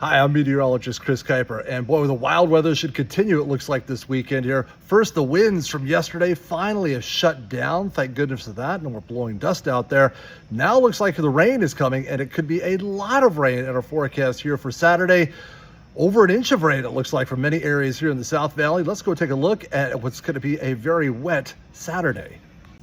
Hi, I'm meteorologist Chris Kuiper, and boy, the wild weather should continue, it looks like, this weekend here. First, the winds from yesterday finally have shut down. Thank goodness for that, and we're blowing dust out there. Now it looks like the rain is coming, and it could be a lot of rain in our forecast here for Saturday. Over an inch of rain, it looks like, for many areas here in the South Valley. Let's go take a look at what's going to be a very wet Saturday.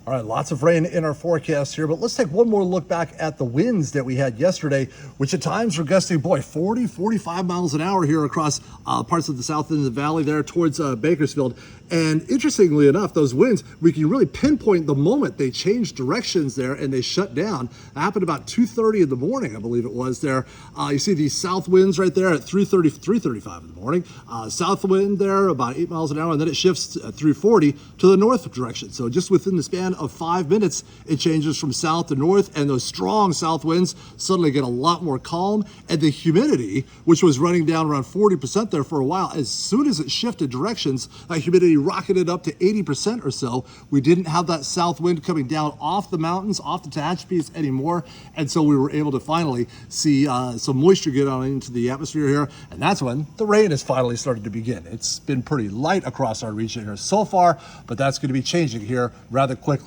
All right, lots of rain in our forecast here, but let's take one more look back at the winds that we had yesterday, which at times were gusting, 40, 45 miles an hour here across parts of the south end of the valley there towards Bakersfield. And interestingly enough, those winds, we can really pinpoint the moment they changed directions there and they shut down. It happened about 2:30 in the morning, I believe it was there. You see these south winds right there at 3:35 in the morning. South wind there about 8 miles an hour, and then it shifts at 3:40 to the north direction. So just within the span of 5 minutes, it changes from south to north, and those strong south winds suddenly get a lot more calm. And the humidity, which was running down around 40% there for a while, as soon as it shifted directions, that humidity rocketed up to 80% or so. We didn't have that south wind coming down off the mountains, off the Tehachapi's anymore, and so we were able to finally see some moisture get on into the atmosphere here, and that's when the rain has finally started to begin. It's been pretty light across our region here so far, but that's going to be changing here rather quickly.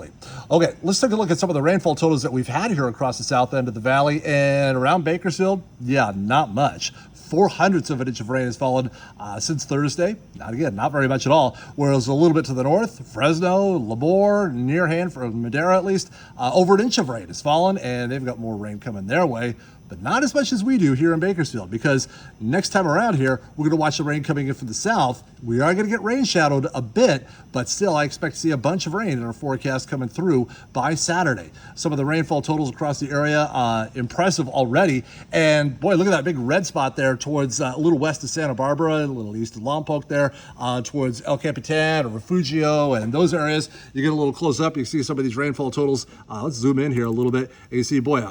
Okay, let's take a look at some of the rainfall totals that we've had here across the south end of the valley, and around Bakersfield, yeah, not much. 0.04 of an inch of rain has fallen since Thursday. Not very much at all. Whereas a little bit to the north, Fresno, Labor, near hand for Madera at least, over an inch of rain has fallen, and they've got more rain coming their way. But not as much as we do here in Bakersfield, because next time around here, we're going to watch the rain coming in from the south. We are going to get rain shadowed a bit, but still I expect to see a bunch of rain in our forecast coming through by Saturday. Some of the rainfall totals across the area, impressive already. And boy, look at that big red spot there towards a little west of Santa Barbara, a little east of Lompoc there, towards El Capitan or Refugio and those areas. You get a little close up, you see some of these rainfall totals. Let's zoom in here a little bit. And you see, boy,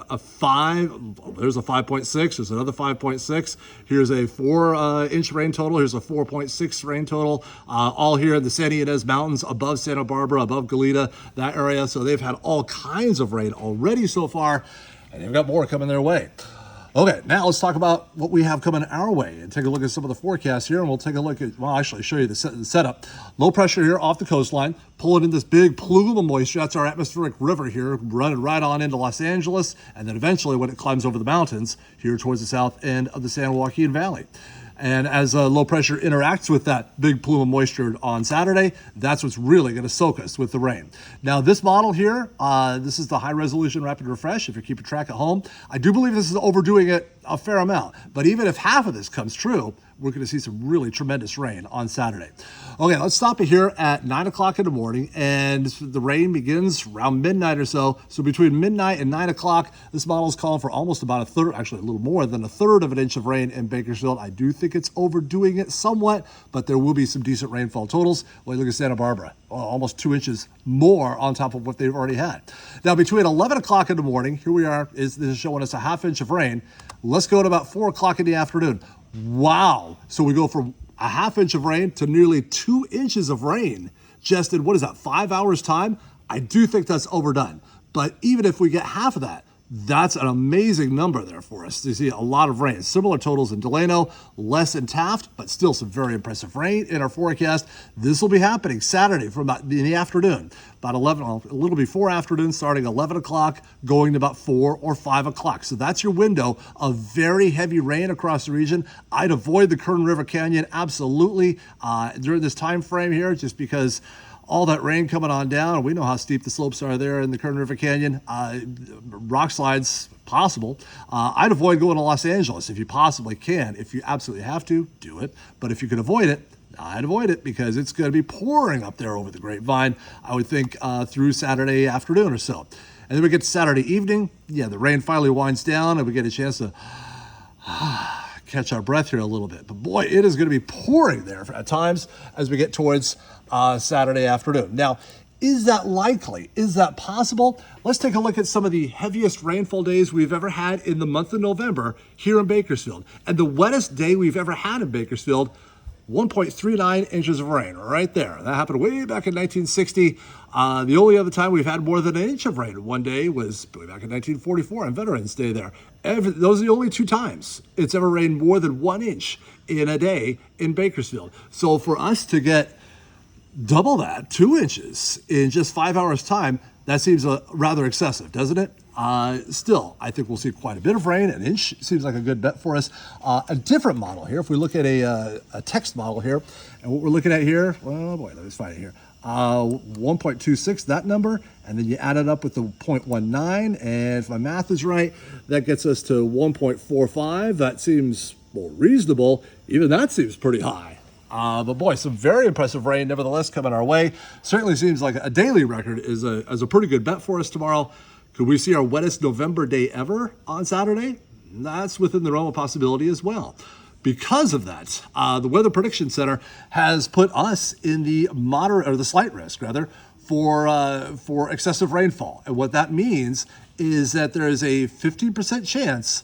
there's a 5.6, there's another 5.6. Here's a 4-inch rain total. Here's a 4.6 rain total. All here in the Santa Ynez Mountains above Santa Barbara, above Goleta, that area. So they've had all kinds of rain already so far, and they've got more coming their way. Okay, now let's talk about what we have coming our way and take a look at some of the forecasts here, and we'll take a look at, well, actually show you the setup. Low pressure here off the coastline, pulling in this big plume of moisture. That's our atmospheric river here, running right on into Los Angeles, and then eventually when it climbs over the mountains here towards the south end of the San Joaquin Valley. And as low pressure interacts with that big plume of moisture on Saturday, that's what's really going to soak us with the rain. Now, this model here, this is the high resolution rapid refresh. If you're keeping track at home, I do believe this is overdoing it a fair amount. But even if half of this comes true, we're going to see some really tremendous rain on Saturday. Okay, let's stop it here at 9 o'clock in the morning, and the rain begins around midnight or so. So between midnight and 9 o'clock, this model is calling for almost about a third, actually a little more than a third of an inch of rain in Bakersfield. I do think it's overdoing it somewhat, but there will be some decent rainfall totals. Well, look at Santa Barbara, almost 2 inches more on top of what they've already had. Now, between 11 o'clock in the morning, here we are, this is showing us a half inch of rain. Let's go to about 4 o'clock in the afternoon. Wow. So we go from a half inch of rain to nearly 2 inches of rain just in, 5 hours time? I do think that's overdone. But even if we get half of that, that's an amazing number there for us. You see a lot of rain. Similar totals in Delano, less in Taft, but still some very impressive rain in our forecast. This will be happening Saturday from about in the afternoon, about 11, a little before afternoon, starting 11 o'clock, going to about 4 or 5 o'clock. So that's your window of very heavy rain across the region. I'd avoid the Kern River Canyon absolutely during this time frame here, just because all that rain coming on down. We know how steep the slopes are there in the Kern River Canyon. Rock slides possible. I'd avoid going to Los Angeles if you possibly can. If you absolutely have to, do it. But if you can avoid it, I'd avoid it, because it's going to be pouring up there over the Grapevine, I would think, through Saturday afternoon or so. And then we get to Saturday evening. Yeah, the rain finally winds down, and we get a chance to catch our breath here a little bit. But boy, it is going to be pouring there at times as we get towards Saturday afternoon. Now, is that likely? Is that possible? Let's take a look at some of the heaviest rainfall days we've ever had in the month of November here in Bakersfield. And the wettest day we've ever had in Bakersfield 1.39 inches of rain right there. That happened way back in 1960. The only other time we've had more than an inch of rain in one day was way back in 1944 on Veterans Day there. Those are the only 2 times it's ever rained more than 1 inch in a day in Bakersfield. So for us to get double that, 2 inches in just 5 hours time, that seems rather excessive, doesn't it? Still, I think we'll see quite a bit of rain. An inch seems like a good bet for us. A different model here, if we look at a text model here, and what we're looking at here, well, boy, let's find it here. 1.26, that number, and then you add it up with the 0.19, and if my math is right, that gets us to 1.45. That seems more reasonable. Even that seems pretty high. But boy, some very impressive rain nevertheless coming our way. Certainly seems like a daily record is a pretty good bet for us tomorrow. Could we see our wettest November day ever on Saturday? That's within the realm of possibility as well. Because of that, the Weather Prediction Center has put us in the moderate, or the slight risk rather, for excessive rainfall. And what that means is that there is a 15% chance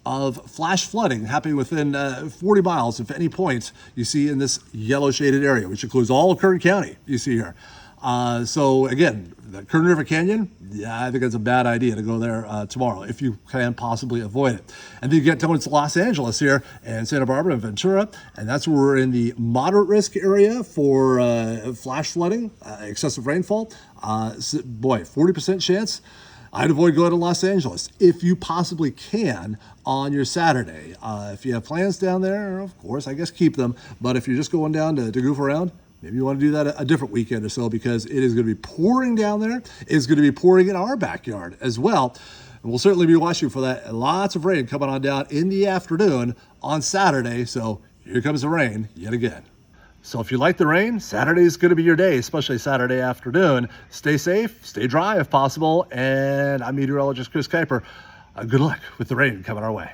of flash flooding happening within 40 miles if any point you see in this yellow shaded area, which includes all of Kern County you see here. So again, the Kern River Canyon, yeah, I think it's a bad idea to go there tomorrow if you can possibly avoid it. And then you get down to Los Angeles here and Santa Barbara and Ventura, and that's where we're in the moderate risk area for flash flooding, excessive rainfall. Boy, 40% chance. I'd avoid going to Los Angeles if you possibly can on your Saturday. If you have plans down there, of course, I guess keep them. But if you're just going down to goof around, maybe you want to do that a different weekend or so, because it is going to be pouring down there. It's going to be pouring in our backyard as well. And we'll certainly be watching for that. Lots of rain coming on down in the afternoon on Saturday. So here comes the rain yet again. So if you like the rain, Saturday is going to be your day, especially Saturday afternoon. Stay safe, stay dry if possible. And I'm meteorologist Chris Kuiper. Good luck with the rain coming our way.